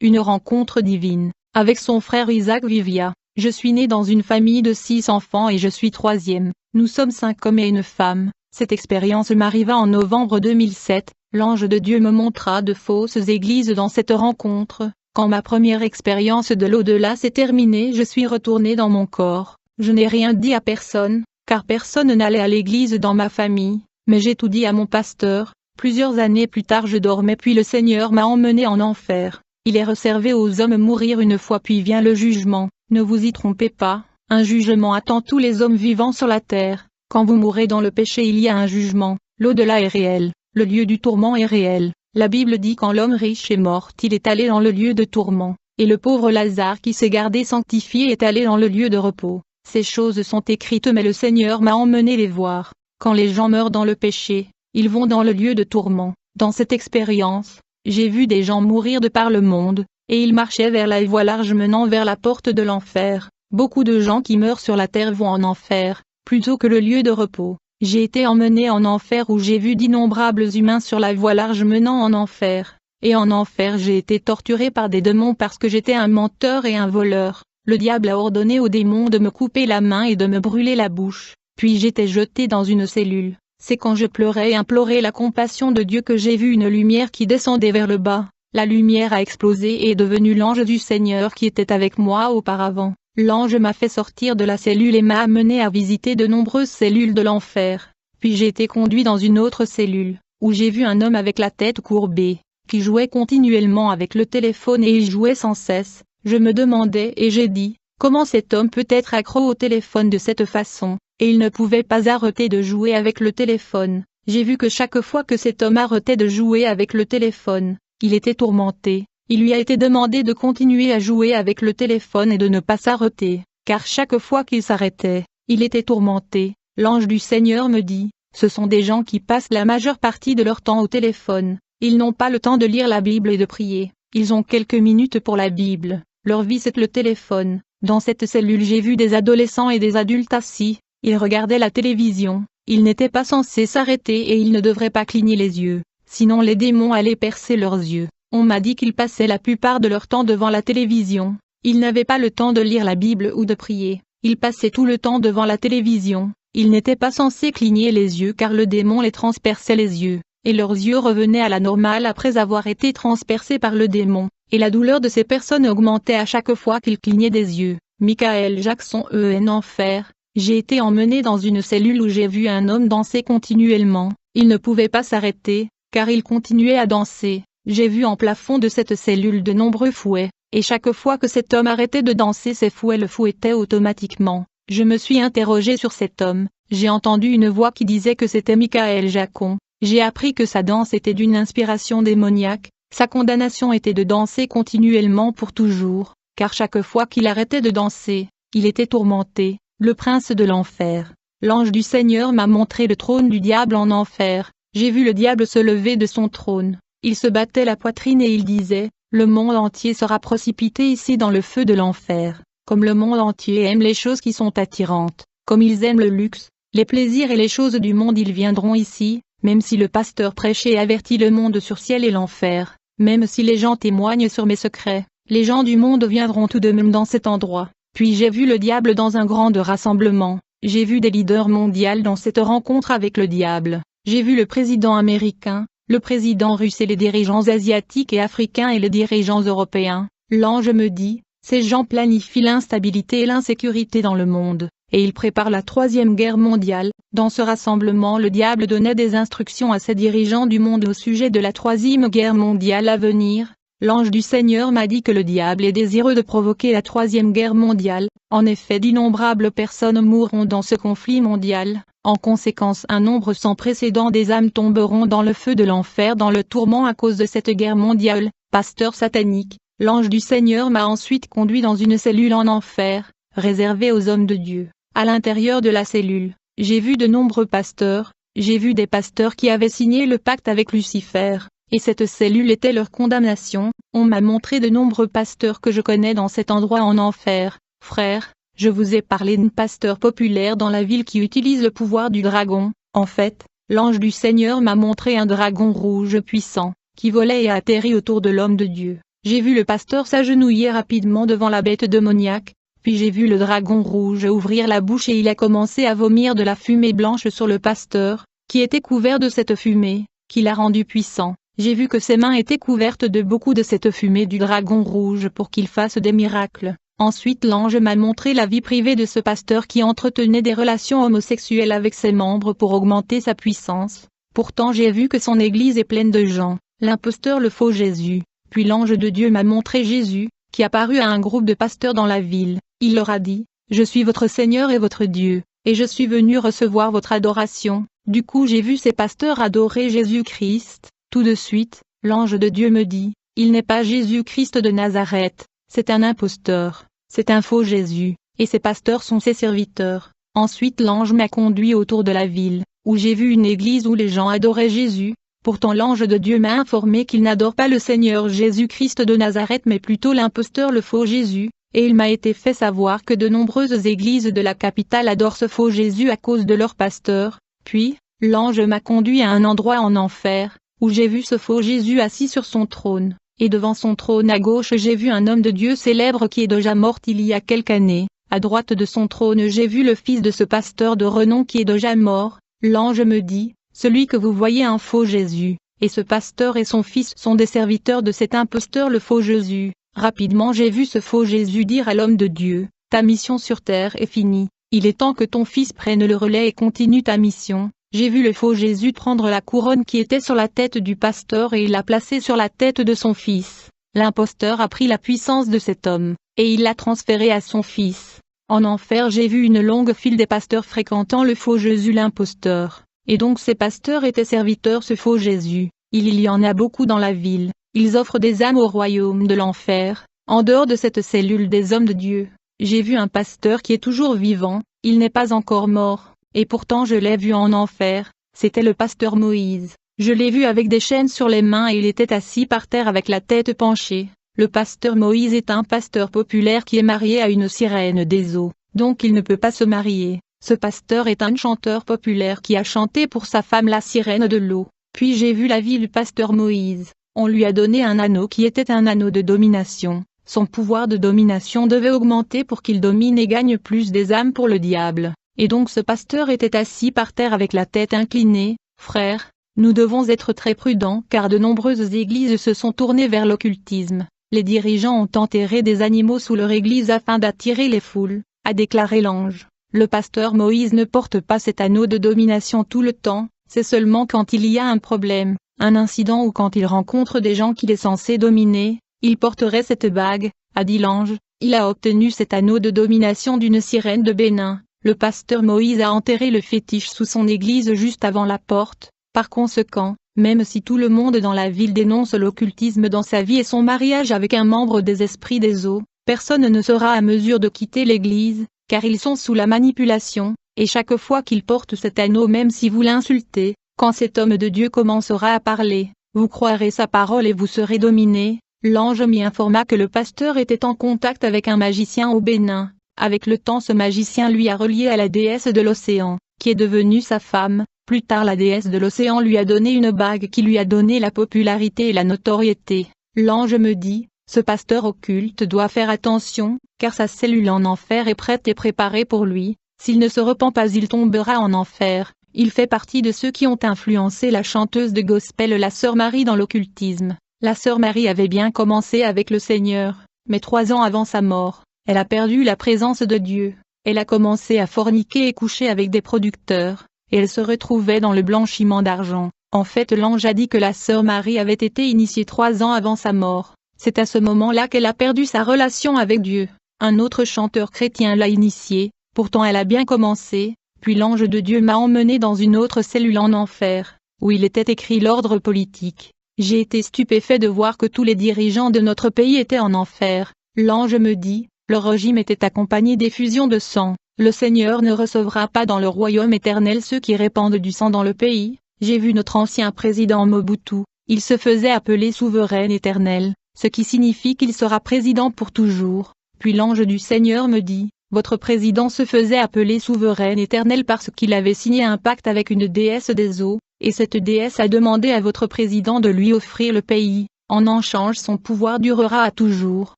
une rencontre divine, avec son frère Isaac Vivia. Je suis né dans une famille de 6 enfants et je suis troisième. Nous sommes 5 hommes et une femme. Cette expérience m'arriva en novembre 2007. L'ange de Dieu me montra de fausses églises dans cette rencontre. Quand ma première expérience de l'au-delà s'est terminée, je suis retourné dans mon corps. Je n'ai rien dit à personne, car personne n'allait à l'église dans ma famille, mais j'ai tout dit à mon pasteur. Plusieurs années plus tard je dormais puis le Seigneur m'a emmené en enfer. Il est réservé aux hommes mourir une fois puis vient le jugement. Ne vous y trompez pas, un jugement attend tous les hommes vivants sur la terre. Quand vous mourrez dans le péché il y a un jugement, l'au-delà est réel, le lieu du tourment est réel. La Bible dit quand l'homme riche est mort il est allé dans le lieu de tourment, et le pauvre Lazare qui s'est gardé sanctifié est allé dans le lieu de repos. Ces choses sont écrites mais le Seigneur m'a emmené les voir. Quand les gens meurent dans le péché, ils vont dans le lieu de tourment. Dans cette expérience, j'ai vu des gens mourir de par le monde, et ils marchaient vers la voie large menant vers la porte de l'enfer. Beaucoup de gens qui meurent sur la terre vont en enfer, plutôt que le lieu de repos. J'ai été emmené en enfer où j'ai vu d'innombrables humains sur la voie large menant en enfer. Et en enfer j'ai été torturé par des démons parce que j'étais un menteur et un voleur. Le diable a ordonné aux démons de me couper la main et de me brûler la bouche. Puis j'étais jeté dans une cellule. C'est quand je pleurais et implorais la compassion de Dieu que j'ai vu une lumière qui descendait vers le bas. La lumière a explosé et est devenue l'ange du Seigneur qui était avec moi auparavant. L'ange m'a fait sortir de la cellule et m'a amené à visiter de nombreuses cellules de l'enfer. Puis j'ai été conduit dans une autre cellule, où j'ai vu un homme avec la tête courbée, qui jouait continuellement avec le téléphone et il jouait sans cesse. Je me demandais et j'ai dit, comment cet homme peut être accro au téléphone de cette façon, et il ne pouvait pas arrêter de jouer avec le téléphone. J'ai vu que chaque fois que cet homme arrêtait de jouer avec le téléphone, il était tourmenté. Il lui a été demandé de continuer à jouer avec le téléphone et de ne pas s'arrêter, car chaque fois qu'il s'arrêtait, il était tourmenté. L'ange du Seigneur me dit, ce sont des gens qui passent la majeure partie de leur temps au téléphone. Ils n'ont pas le temps de lire la Bible et de prier. Ils ont quelques minutes pour la Bible. Leur vie c'est le téléphone. Dans cette cellule j'ai vu des adolescents et des adultes assis. Ils regardaient la télévision. Ils n'étaient pas censés s'arrêter et ils ne devraient pas cligner les yeux. Sinon les démons allaient percer leurs yeux. On m'a dit qu'ils passaient la plupart de leur temps devant la télévision. Ils n'avaient pas le temps de lire la Bible ou de prier. Ils passaient tout le temps devant la télévision. Ils n'étaient pas censés cligner les yeux car le démon les transperçait les yeux, et leurs yeux revenaient à la normale après avoir été transpercés par le démon, et la douleur de ces personnes augmentait à chaque fois qu'ils clignaient des yeux. Michael Jackson en enfer. J'ai été emmené dans une cellule où j'ai vu un homme danser continuellement. Il ne pouvait pas s'arrêter, car il continuait à danser. J'ai vu en plafond de cette cellule de nombreux fouets, et chaque fois que cet homme arrêtait de danser ces fouets le fouettaient automatiquement. Je me suis interrogé sur cet homme, j'ai entendu une voix qui disait que c'était Michael Jackson. J'ai appris que sa danse était d'une inspiration démoniaque, sa condamnation était de danser continuellement pour toujours, car chaque fois qu'il arrêtait de danser, il était tourmenté, le prince de l'enfer. L'ange du Seigneur m'a montré le trône du diable en enfer, j'ai vu le diable se lever de son trône. Il se battait la poitrine et il disait, le monde entier sera précipité ici dans le feu de l'enfer. Comme le monde entier aime les choses qui sont attirantes, comme ils aiment le luxe, les plaisirs et les choses du monde ils viendront ici, même si le pasteur prêche et avertit le monde sur ciel et l'enfer, même si les gens témoignent sur mes secrets, les gens du monde viendront tout de même dans cet endroit. Puis j'ai vu le diable dans un grand rassemblement, j'ai vu des leaders mondiaux dans cette rencontre avec le diable, j'ai vu le président américain, le président russe et les dirigeants asiatiques et africains et les dirigeants européens. L'ange me dit, ces gens planifient l'instabilité et l'insécurité dans le monde, et ils préparent la 3e guerre mondiale. Dans ce rassemblement le diable donnait des instructions à ces dirigeants du monde au sujet de la 3e guerre mondiale à venir. L'ange du Seigneur m'a dit que le diable est désireux de provoquer la 3e guerre mondiale. En effet d'innombrables personnes mourront dans ce conflit mondial. En conséquence un nombre sans précédent des âmes tomberont dans le feu de l'enfer dans le tourment à cause de cette guerre mondiale. Pasteur satanique, l'ange du Seigneur m'a ensuite conduit dans une cellule en enfer, réservée aux hommes de Dieu. À l'intérieur de la cellule, j'ai vu de nombreux pasteurs, j'ai vu des pasteurs qui avaient signé le pacte avec Lucifer, et cette cellule était leur condamnation. On m'a montré de nombreux pasteurs que je connais dans cet endroit en enfer. Frère, je vous ai parlé d'un pasteur populaire dans la ville qui utilise le pouvoir du dragon. En fait, l'ange du Seigneur m'a montré un dragon rouge puissant, qui volait et a atterri autour de l'homme de Dieu. J'ai vu le pasteur s'agenouiller rapidement devant la bête démoniaque, puis j'ai vu le dragon rouge ouvrir la bouche et il a commencé à vomir de la fumée blanche sur le pasteur, qui était couvert de cette fumée, qui l'a rendu puissant. J'ai vu que ses mains étaient couvertes de beaucoup de cette fumée du dragon rouge pour qu'il fasse des miracles. Ensuite l'ange m'a montré la vie privée de ce pasteur qui entretenait des relations homosexuelles avec ses membres pour augmenter sa puissance. Pourtant j'ai vu que son église est pleine de gens, l'imposteur le faux Jésus. Puis l'ange de Dieu m'a montré Jésus, qui apparut à un groupe de pasteurs dans la ville. Il leur a dit, « Je suis votre Seigneur et votre Dieu, et je suis venu recevoir votre adoration. » Du coup j'ai vu ces pasteurs adorer Jésus-Christ. Tout de suite, l'ange de Dieu me dit, « Il n'est pas Jésus-Christ de Nazareth, c'est un imposteur, c'est un faux Jésus, et ces pasteurs sont ses serviteurs. » Ensuite l'ange m'a conduit autour de la ville, où j'ai vu une église où les gens adoraient Jésus. Pourtant l'ange de Dieu m'a informé qu'il n'adore pas le Seigneur Jésus-Christ de Nazareth mais plutôt l'imposteur le faux Jésus, et il m'a été fait savoir que de nombreuses églises de la capitale adorent ce faux Jésus à cause de leur pasteur. Puis, l'ange m'a conduit à un endroit en enfer, où j'ai vu ce faux Jésus assis sur son trône, et devant son trône à gauche j'ai vu un homme de Dieu célèbre qui est déjà mort il y a quelques années. À droite de son trône j'ai vu le fils de ce pasteur de renom qui est déjà mort. L'ange me dit, celui que vous voyez un faux Jésus, et ce pasteur et son fils sont des serviteurs de cet imposteur le faux Jésus. Rapidement j'ai vu ce faux Jésus dire à l'homme de Dieu, ta mission sur terre est finie, il est temps que ton fils prenne le relais et continue ta mission. J'ai vu le faux Jésus prendre la couronne qui était sur la tête du pasteur et il l'a placée sur la tête de son fils. L'imposteur a pris la puissance de cet homme, et il l'a transférée à son fils. En enfer j'ai vu une longue file des pasteurs fréquentant le faux Jésus l'imposteur. Et donc ces pasteurs étaient serviteurs ce faux Jésus. Il y en a beaucoup dans la ville, ils offrent des âmes au royaume de l'enfer. En dehors de cette cellule des hommes de Dieu, j'ai vu un pasteur qui est toujours vivant, il n'est pas encore mort, et pourtant je l'ai vu en enfer, c'était le pasteur Moïse. Je l'ai vu avec des chaînes sur les mains et il était assis par terre avec la tête penchée. Le pasteur Moïse est un pasteur populaire qui est marié à une sirène des eaux, donc il ne peut pas se marier. Ce pasteur est un chanteur populaire qui a chanté pour sa femme la sirène de l'eau. Puis j'ai vu la vie du pasteur Moïse. On lui a donné un anneau qui était un anneau de domination. Son pouvoir de domination devait augmenter pour qu'il domine et gagne plus des âmes pour le diable. Et donc ce pasteur était assis par terre avec la tête inclinée. Frères, nous devons être très prudents car de nombreuses églises se sont tournées vers l'occultisme. Les dirigeants ont enterré des animaux sous leur église afin d'attirer les foules, a déclaré l'ange. Le pasteur Moïse ne porte pas cet anneau de domination tout le temps, c'est seulement quand il y a un problème, un incident ou quand il rencontre des gens qu'il est censé dominer, il porterait cette bague, a dit l'ange. Il a obtenu cet anneau de domination d'une sirène de Bénin. Le pasteur Moïse a enterré le fétiche sous son église juste avant la porte. Par conséquent, même si tout le monde dans la ville dénonce l'occultisme dans sa vie et son mariage avec un membre des esprits des eaux, personne ne sera à mesure de quitter l'église. Car ils sont sous la manipulation, et chaque fois qu'ils portent cet anneau même si vous l'insultez, quand cet homme de Dieu commencera à parler, vous croirez sa parole et vous serez dominés. L'ange m'y informa que le pasteur était en contact avec un magicien au Bénin. Avec le temps ce magicien lui a relié à la déesse de l'océan, qui est devenue sa femme. Plus tard la déesse de l'océan lui a donné une bague qui lui a donné la popularité et la notoriété. L'ange me dit, ce pasteur occulte doit faire attention, car sa cellule en enfer est prête et préparée pour lui. S'il ne se repent pas il tombera en enfer. Il fait partie de ceux qui ont influencé la chanteuse de gospel la sœur Marie dans l'occultisme. La sœur Marie avait bien commencé avec le Seigneur, mais 3 ans avant sa mort, elle a perdu la présence de Dieu. Elle a commencé à forniquer et coucher avec des producteurs, et elle se retrouvait dans le blanchiment d'argent. En fait l'ange a dit que la sœur Marie avait été initiée 3 ans avant sa mort. C'est à ce moment-là qu'elle a perdu sa relation avec Dieu. Un autre chanteur chrétien l'a initiée, pourtant elle a bien commencé, puis l'ange de Dieu m'a emmené dans une autre cellule en enfer, où il était écrit l'ordre politique. J'ai été stupéfait de voir que tous les dirigeants de notre pays étaient en enfer. L'ange me dit, le régime était accompagné d'effusion de sang. Le Seigneur ne recevra pas dans le royaume éternel ceux qui répandent du sang dans le pays. J'ai vu notre ancien président Mobutu, il se faisait appeler souverain éternel, ce qui signifie qu'il sera président pour toujours. Puis l'ange du Seigneur me dit, votre président se faisait appeler souverain éternel parce qu'il avait signé un pacte avec une déesse des eaux, et cette déesse a demandé à votre président de lui offrir le pays. En échange son pouvoir durera à toujours.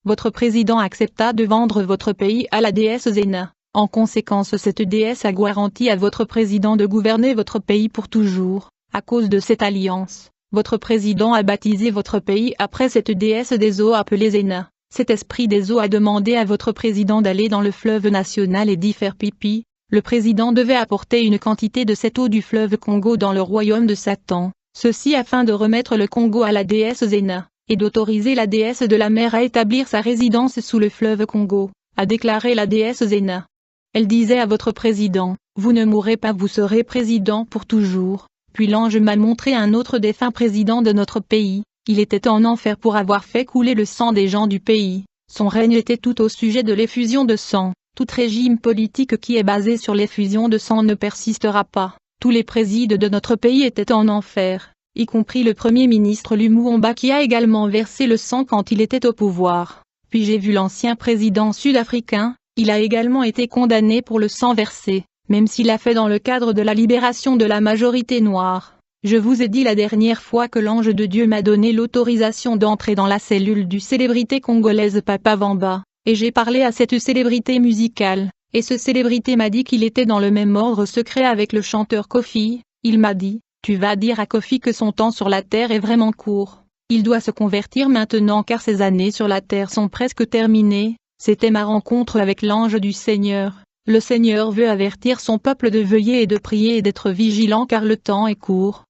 Votre président accepta de vendre votre pays à la déesse Zéna. En conséquence, cette déesse a garanti à votre président de gouverner votre pays pour toujours. À cause de cette alliance, votre président a baptisé votre pays après cette déesse des eaux appelée Zéna. Cet esprit des eaux a demandé à votre président d'aller dans le fleuve national et d'y faire pipi. Le président devait apporter une quantité de cette eau du fleuve Congo dans le royaume de Satan, ceci afin de remettre le Congo à la déesse Zéna, et d'autoriser la déesse de la mer à établir sa résidence sous le fleuve Congo, a déclaré la déesse Zéna. Elle disait à votre président, vous ne mourrez pas, vous serez président pour toujours. Puis l'ange m'a montré un autre défunt président de notre pays, il était en enfer pour avoir fait couler le sang des gens du pays, son règne était tout au sujet de l'effusion de sang. Tout régime politique qui est basé sur l'effusion de sang ne persistera pas. Tous les présidents de notre pays étaient en enfer, y compris le premier ministre Lumumba qui a également versé le sang quand il était au pouvoir. Puis j'ai vu l'ancien président sud-africain, il a également été condamné pour le sang versé, même s'il l'a fait dans le cadre de la libération de la majorité noire. Je vous ai dit la dernière fois que l'ange de Dieu m'a donné l'autorisation d'entrer dans la cellule du célébrité congolaise Papa Wemba. Et j'ai parlé à cette célébrité musicale, et ce célébrité m'a dit qu'il était dans le même ordre secret avec le chanteur Kofi. Il m'a dit, tu vas dire à Kofi que son temps sur la terre est vraiment court. Il doit se convertir maintenant car ses années sur la terre sont presque terminées. C'était ma rencontre avec l'ange du Seigneur. Le Seigneur veut avertir son peuple de veiller et de prier et d'être vigilant car le temps est court.